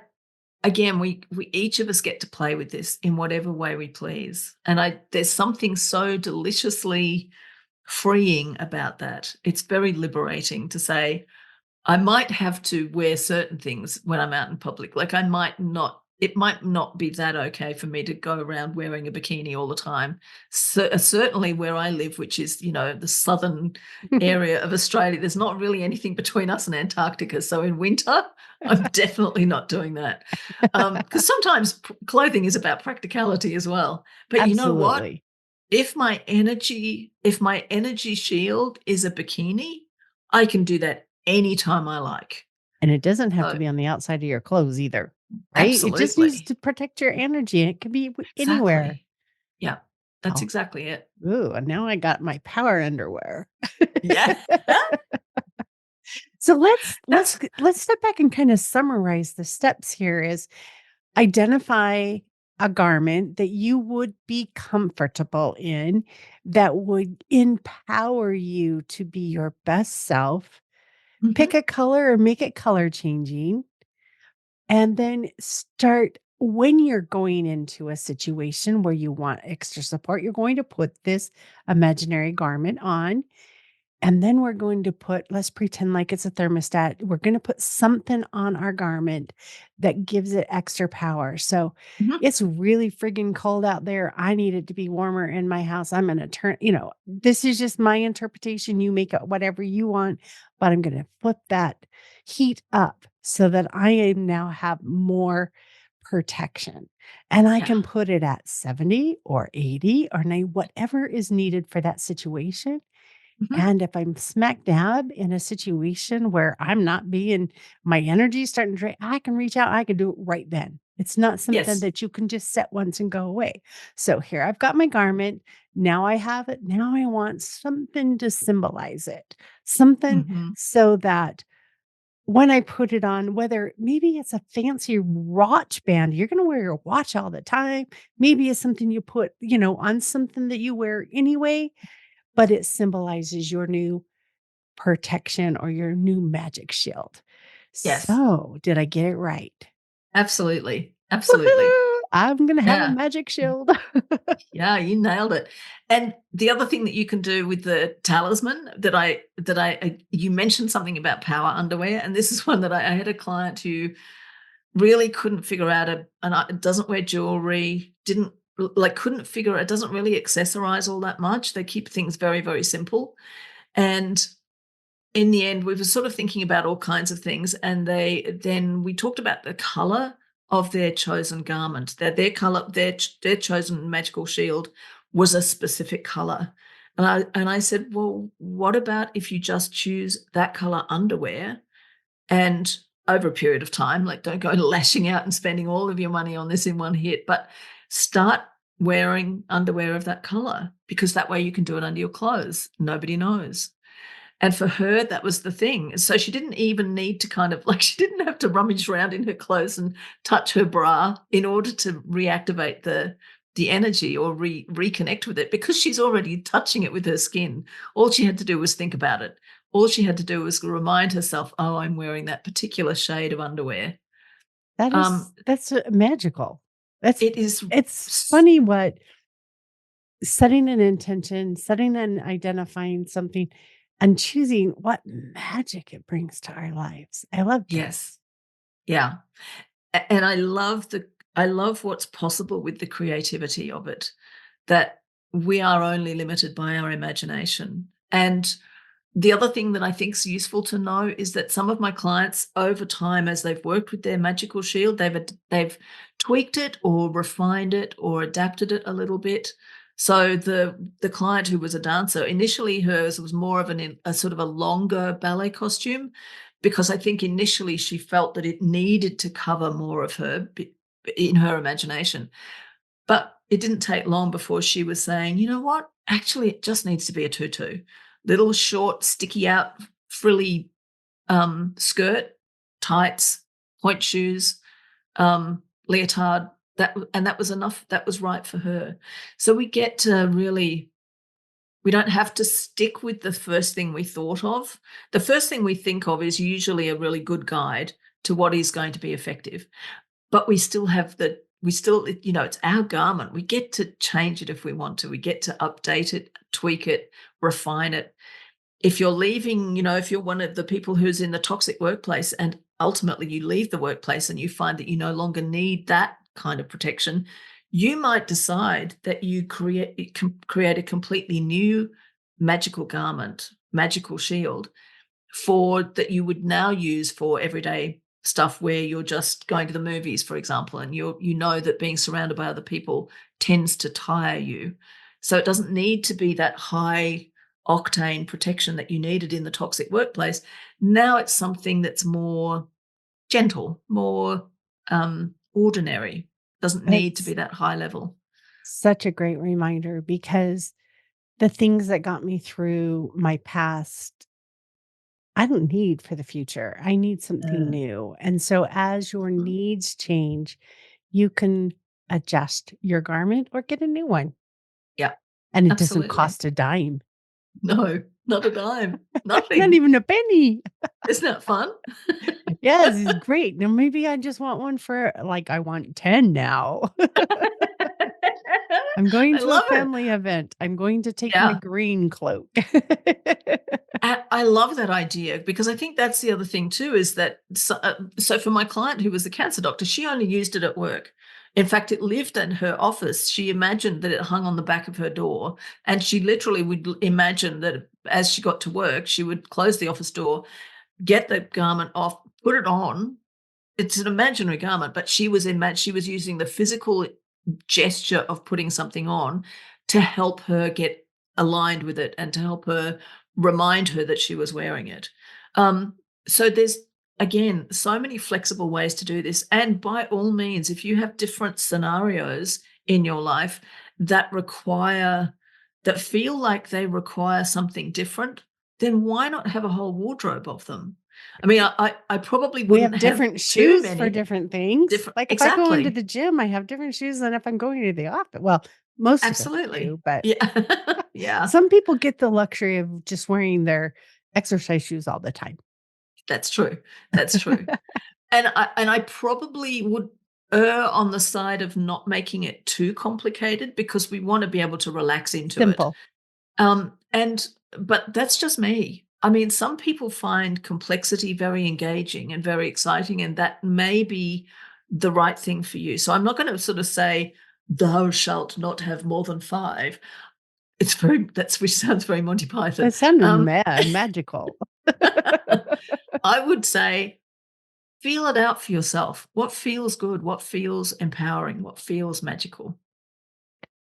again, we each of us get to play with this in whatever way we please. And there's something so deliciously freeing about that. It's very liberating to say, I might have to wear certain things when I'm out in public. Like it might not be that okay for me to go around wearing a bikini all the time. So, certainly where I live, which is, the southern area of Australia, there's not really anything between us and Antarctica. So in winter, I'm definitely not doing that. Because sometimes clothing is about practicality as well. But you know what? Absolutely. If my energy shield is a bikini, I can do that anytime I like. And it doesn't have to So be on the outside of your clothes either, right? It just needs absolutely. to protect your energy. It can be anywhere. Exactly. Yeah, that's Oh, exactly it. ooh, and now I got my power underwear. Yeah. So let's That's let's let's step back and kind of summarize the steps here is identify a garment that you would be comfortable in that would empower you to be your best self. Pick mhm. a color or make it color changing. And then start when you're going into a situation where you want extra support, you're going to put this imaginary garment on. And then we're going to let's pretend like it's a thermostat. We're going to put something on our garment that gives it extra power. So Mhm. it's really friggin' cold out there. I need it to be warmer in my house. I'm going to this is just my interpretation. You make it whatever you want, but I'm going to flip that heat up so that now have more protection. And I Yeah. can put it at 70 or 80 or 90, whatever is needed for that situation. Mhm. And if I'm smack dab in a situation where my energy is starting to drain, I can reach out. I can do it right then. It's not something Yes. that you can just set once and go away. So here I've got my garment. Now I have it. Now I want something to symbolize it, something Mhm. so that when I put it on, whether maybe it's a fancy watch band, you're going to wear your watch all the time. Maybe it's something you put, on something that you wear anyway, but it symbolizes your new protection or your new magic shield. Yes. So, did I get it right? Absolutely. Absolutely. Woohoo! I'm gonna have a Yeah. magic shield. Yeah, you nailed it. And the other thing that you can do with the talisman you mentioned something about power underwear, and this is one that I had a client who really couldn't figure out it doesn't wear jewelry, didn't like couldn't figure it doesn't really accessorize all that much. They keep things very, very simple. And in the end, we were sort of thinking about all kinds of things, and we talked about the color of their chosen garment. That their color, their chosen magical shield was a specific color. And I said, well, what about if you just choose that color underwear and over a period of time, like don't go lashing out and spending all of your money on this in one hit, but start wearing underwear of that color because that way you can do it under your clothes. Nobody knows. And for her, that was the thing. So she didn't even need to she didn't have to rummage around in her clothes and touch her bra in order to reactivate the energy or reconnect with it because she's already touching it with her skin. All she had to do was think about it. All she had to do was remind herself, oh, I'm wearing that particular shade of underwear. That's magical. That's It is it's funny what setting an intention, setting and identifying something and choosing what magic it brings to our lives. I love this. yes. Yeah. And I love what's possible with the creativity of it, that we are only limited by our imagination. And the other thing that I think is useful to know is that some of my clients over time, as they've worked with their magical shield, they've tweaked it or refined it or adapted it a little bit. So the client who was a dancer, initially hers was more of a sort of a longer ballet costume, because I think initially she felt that it needed to cover more of her in her imagination. But it didn't take long before she was saying, you know what? Actually, it just needs to be a tutu. Little short, sticky out, frilly skirt, tights, point shoes, leotard. That was enough. That was right for her. So we get to really, we don't have to stick with the first thing we thought of. The first thing we think of is usually a really good guide to what is going to be effective. but we still have it's our garment. We get to change it if we want to. We get to update it, tweak it, refine it. If you're leaving, if you're one of the people who's in the toxic workplace and ultimately you leave the workplace and you find that you no longer need that kind of protection, you might decide that you create a completely new magical garment, magical shield that you would now use for everyday stuff where you're just going to the movies, for example, and you know that being surrounded by other people tends to tire you. So it doesn't need to be that high octane protection that you needed in the toxic workplace. Now it's something that's more gentle, more ordinary. Doesn't need to be that high level. Such a great reminder, because the things that got me through my past, I don't need for the future. I need something new. And so as your needs change, you can adjust your garment or get a new one. Yeah. And it Absolutely. doesn't cost a dime. No, not a dime. Not Nothing. even a penny. Isn't that fun? Yes, it's great. Now maybe I just want one for, I want 10 now. I'm going I to a love it. family event. I'm going to take my Yeah. green cloak. I love that idea, because I think that's the other thing too, is that so for my client who was the cancer doctor, she only used it at work. In fact, it lived in her office. She imagined that it hung on the back of her door, and she literally would imagine that as she got to work, she would close the office door, get the garment off, put it on. It's an imaginary garment, but she was using the physical gesture of putting something on to help her get aligned with it and to help her remind her that she was wearing it. So there's, again, so many flexible ways to do this. And by all means, if you have different scenarios in your life that feel like they require something different, then why not have a whole wardrobe of them? I mean, I probably We wouldn't have different have too shoes for many. different things. If I go into the gym, I have different shoes than if I'm going to the office. Well, most of us do, but Yeah. Yeah. some people get the luxury of just wearing their exercise shoes all the time. That's true. That's true. And I probably would err on the side of not making it too complicated, because we want to be able to relax into Simple. it. But that's just me. I mean, some people find complexity very engaging and very exciting, and that may be the right thing for you. So I'm not going to sort of say, thou shalt not have more than 5. Which sounds very Monty Python. It sounded magical. I would say, feel it out for yourself. What feels good? What feels empowering? What feels magical?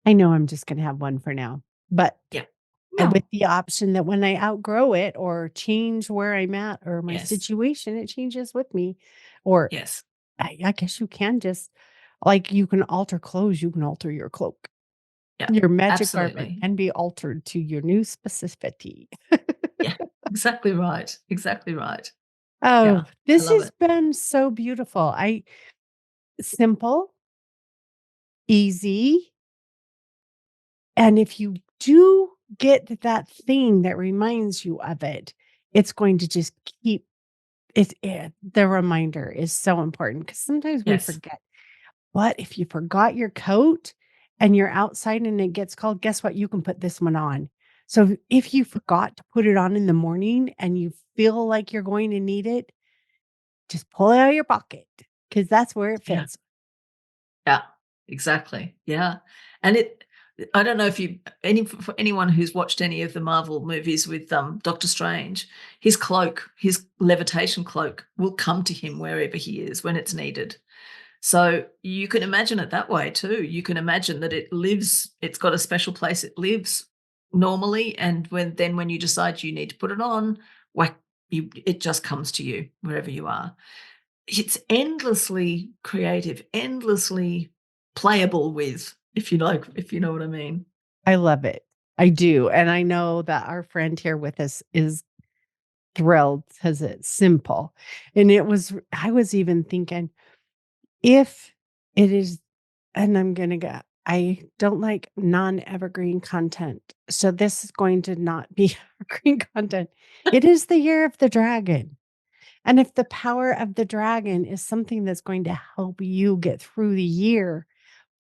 I know I'm just going to have one for now, but Yeah. with the option that when I outgrow it or change where I'm at or my Yes. situation, it changes with me. Or Yes. I guess you can just, you can alter clothes, you can alter your cloak. Yeah. Your magic garment Absolutely. can be altered to your new specificity. Yeah. Exactly right. Exactly right. Oh, Yeah. this love has it. been so beautiful. Simple, easy. And if you do get that thing that reminds you of it, it's going to just keep the reminder is so important, because sometimes we Yes. forget. But if you forgot your coat and you're outside and it gets cold, guess what? You can put this one on. So if you forgot to put it on in the morning and you feel like you're going to need it, just pull it out of your pocket, because that's where it Yeah. fits. Yeah. Exactly. Yeah. And I don't know if for anyone who's watched any of the Marvel movies with Doctor Strange, his cloak, his levitation cloak, will come to him wherever he is when it's needed. So you can imagine it that way too. You can imagine that it's got a special place it lives normally, and when you decide you need to put it on, it just comes to you wherever you are. It's endlessly creative, endlessly playable with, if you know what I mean. I love it. I do. And I know that our friend here with us is thrilled because it's simple. And I was even thinking, if it is, and I don't like non-evergreen content. So this is going to not be evergreen content. It is the year of the dragon. And if the power of the dragon is something that's going to help you get through the year,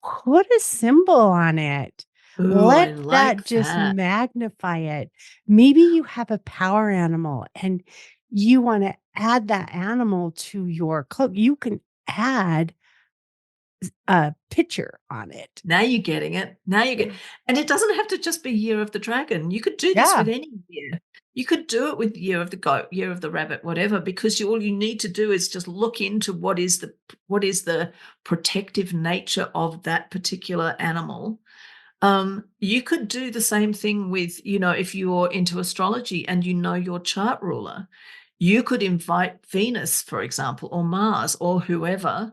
put a symbol on it. Ooh, I Let that like just that. magnify it. Maybe you have a power animal and you want to add that animal to your cloak. You can add a picture on it. Now you're getting it. Now you get, and it doesn't have to just be Year of the Dragon. You could do this Yeah. with any year. You could do it with Year of the Goat, Year of the Rabbit, whatever, because all you need to do is just look into what is the protective nature of that particular animal. You could do the same thing with, if you're into astrology and your chart ruler, you could invite Venus, for example, or Mars or whoever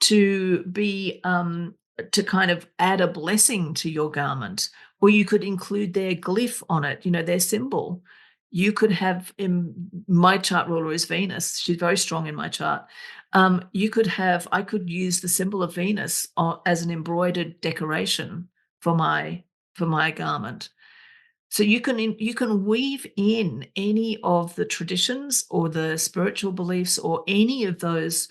to be to kind of add a blessing to your garment, or you could include their glyph on it, their symbol. You could have, my chart ruler is Venus. She's very strong in my chart. I could use the symbol of Venus as an embroidered decoration for my garment. So you can weave in any of the traditions or the spiritual beliefs or any of those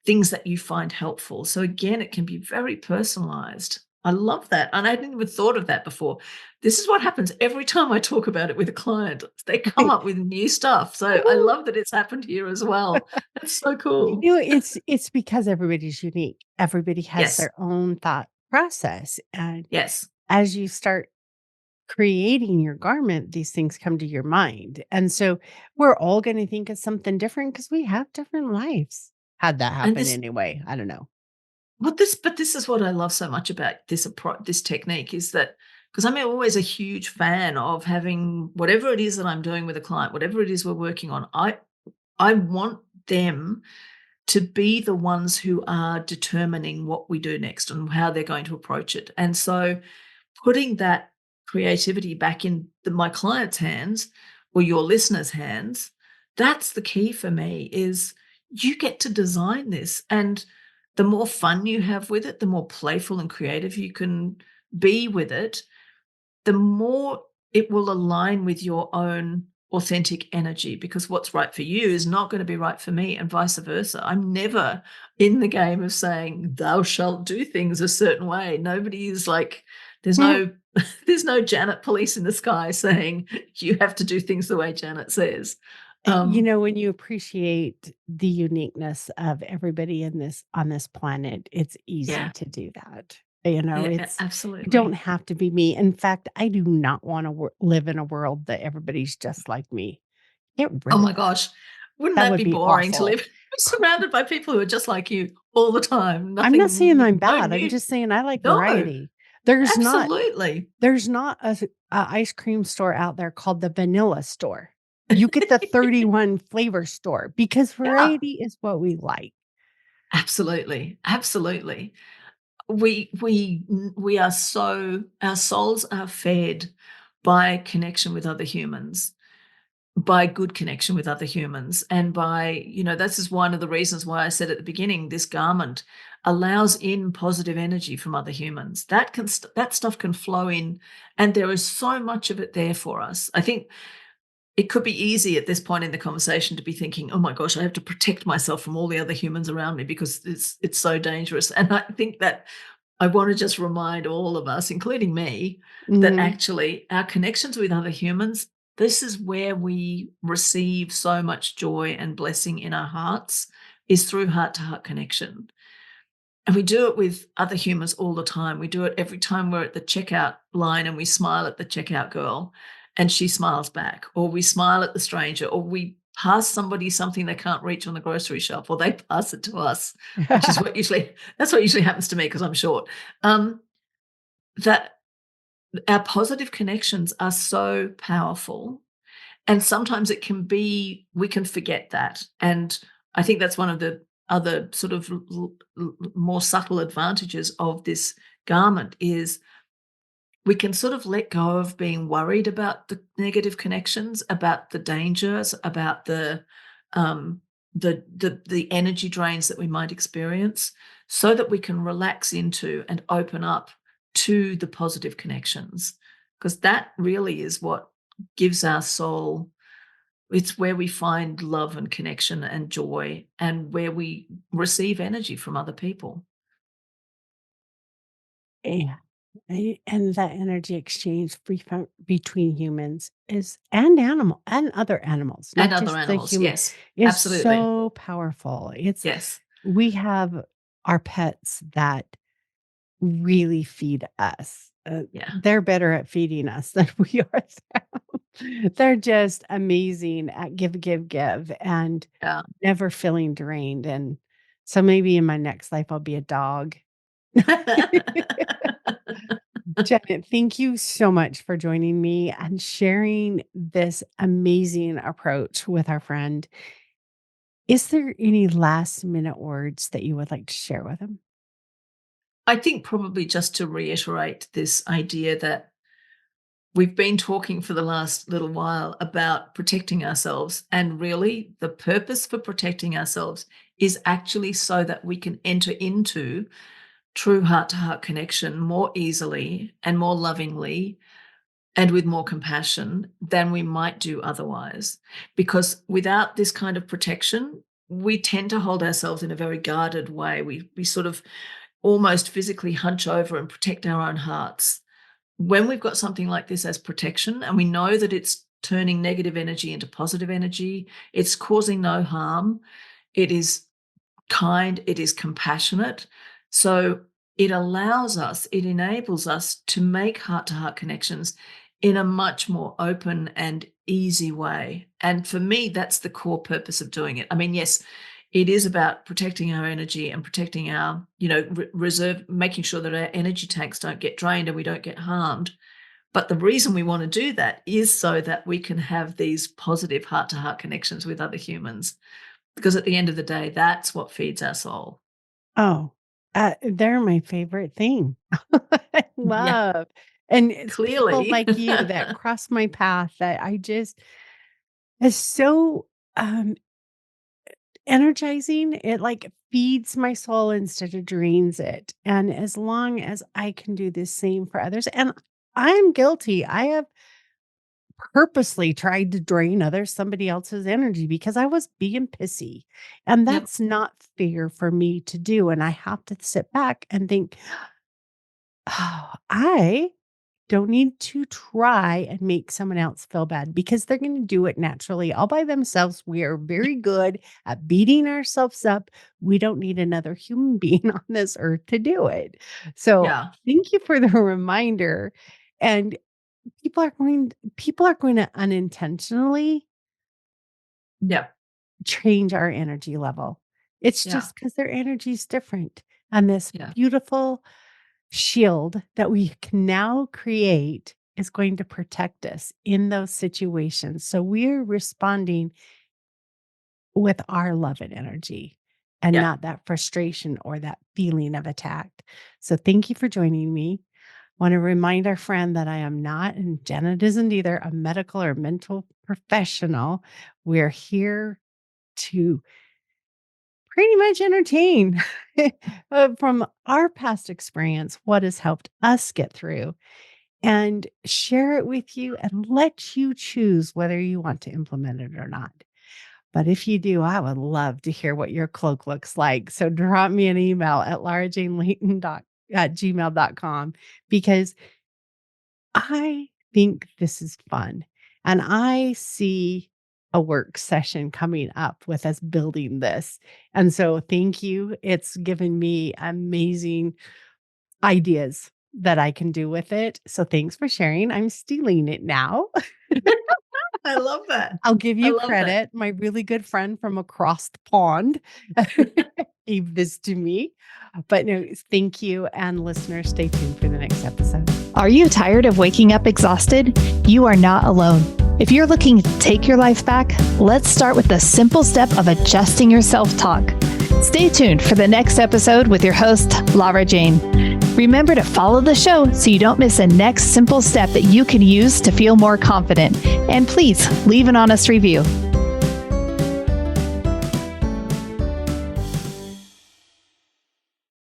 things that you find helpful. So again, it can be very personalized. I love that. And I hadn't even thought of that before. This is what happens every time I talk about it with a client. They come up with new stuff. So I love that it's happened here as well. That's so cool. It's because everybody's unique. Everybody has Yes. their own thought process. And Yes. as you start creating your garment, these things come to your mind. And so we're all going to think of something different because we have different lives. How'd that And happen anyway? I don't know. but this is what I love so much about this technique is that, because I'm always a huge fan of having whatever it is that I'm doing with a client, whatever it is we're working on, I want them to be the ones who are determining what we do next and how they're going to approach it. And so putting that creativity back in my client's hands or your listeners' hands, that's the key for me, is you get to design this. And the more fun you have with it, the more playful and creative you can be with it, the more it will align with your own authentic energy, because what's right for you is not going to be right for me, and vice versa. I'm never in the game of saying thou shalt do things a certain way. Nobody is like, there's no there's no Janet police in the sky saying you have to do things the way Janet says. When you appreciate the uniqueness of everybody on this planet, it's easy Yeah, to do that. yeah, You don't absolutely. have to be me. In fact, I do not want to live in a world that everybody's just like me. Get rid Oh of my that. gosh, wouldn't That that would be be boring to awful. live surrounded by people who are just like you all the time? I'm not saying Nothing, I'm no bad. I'm new. just saying I like No, variety. There's not absolutely. there's not a ice cream store out there called the vanilla store. You get the 31 flavor store because Yeah, variety is what we like. absolutely, absolutely. We are so, our souls are fed by connection with other humans, by good connection with other humans, and by, this is one of the reasons why I said at the beginning, this garment allows in positive energy from other humans. That stuff can flow in, and there is so much of it there for us. I think it could be easy at this point in the conversation to be thinking, oh my gosh, I have to protect myself from all the other humans around me because it's so dangerous. And I think that I want to just remind all of us, including me, that Mhm. actually our connections with other humans, this is where we receive so much joy and blessing in our hearts, is through heart to heart connection. And we do it with other humans all the time. We do it every time we're at the checkout line and we smile at the checkout girl and she smiles back, or we smile at the stranger, or we pass somebody something they can't reach on the grocery shelf, or they pass it to us, which is that's what usually happens to me because I'm short. That our positive connections are so powerful. And sometimes we can forget that. And I think that's one of the other sort of more subtle advantages of this garment, is we can sort of let go of being worried about the negative connections, about the dangers, about um, the energy drains that we might experience, so that we can relax into and open up to the positive connections, because that really is what gives our soul It's where we find love and connection and joy, and where we receive energy from other people. Yeah. And that energy exchange between humans and other animals, And not other just the animals, human, yes, is absolutely. so powerful. Yes. We have our pets that really feed us. Yeah. They're better at feeding us than we are them. They're just amazing at give, and Yeah. never feeling drained. And so maybe in my next life, I'll be a dog. Janet, thank you so much for joining me and sharing this amazing approach with our friend. Is there any last minute words that you would like to share with him? I think probably just to reiterate this idea that we've been talking for the last little while about protecting ourselves, and really the purpose for protecting ourselves is actually so that we can enter into true heart-to-heart connection more easily and more lovingly and with more compassion than we might do otherwise. Because without this kind of protection, we tend to hold ourselves in a very guarded way. We sort of almost physically hunch over and protect our own hearts. When we've got something like this as protection, and we know that it's turning negative energy into positive energy, it's causing no harm, it is kind, it is compassionate. So it allows us, it enables us to make heart-to-heart connections in a much more open and easy way. And for me, that's the core purpose of doing it. I mean, yes, it is about protecting our energy and protecting our, reserve, making sure that our energy tanks don't get drained and we don't get harmed. But the reason we want to do that is so that we can have these positive heart-to-heart connections with other humans. Because at the end of the day, that's what feeds our soul. Oh, they're my favorite thing. I Yeah, love. And it's people clearly. like you that cross my path that I just is so um energizing. It like feeds my soul instead of drains it. And as long as I can do the same for others, and I'm guilty. I have purposely tried to drain somebody else's energy because I was being pissy. And Yep. that's not fair for me to do. And I have to sit back and think, oh, I don't need to try and make someone else feel bad because they're going to do it naturally all by themselves. We are very good at beating ourselves up. We don't need another human being on this earth to do it. So Yeah. thank you for the reminder. And people are going to unintentionally Yep. change our energy level. It's Yeah. just because their energy is different. And this Yeah. beautiful shield that we can now create is going to protect us in those situations. So we're responding with our love and energy and Yeah. not that frustration or that feeling of attack. So thank you for joining me. Want to remind our friend that I am not, and Janet isn't either, a medical or mental professional. We're here to pretty much entertain from our past experience what has helped us get through and share it with you and let you choose whether you want to implement it or not. But if you do, I would love to hear what your cloak looks like. So drop me an email at larajanelayton@gmail.com because I think this is fun. And I see a work session coming up with us building this. And so thank you. It's given me amazing ideas that I can do with it. So thanks for sharing. I'm stealing it now. I love that. I'll give I you love that. credit. My really good friend from across the pond gave this to me. But no, thank you. And listeners, stay tuned for the next episode. Are you tired of waking up exhausted? You are not alone. If you're looking to take your life back, let's start with the simple step of adjusting your self-talk. Stay tuned for the next episode with your host, Lara Jane. Remember to follow the show so you don't miss a next simple step that you can use to feel more confident. And please leave an honest review.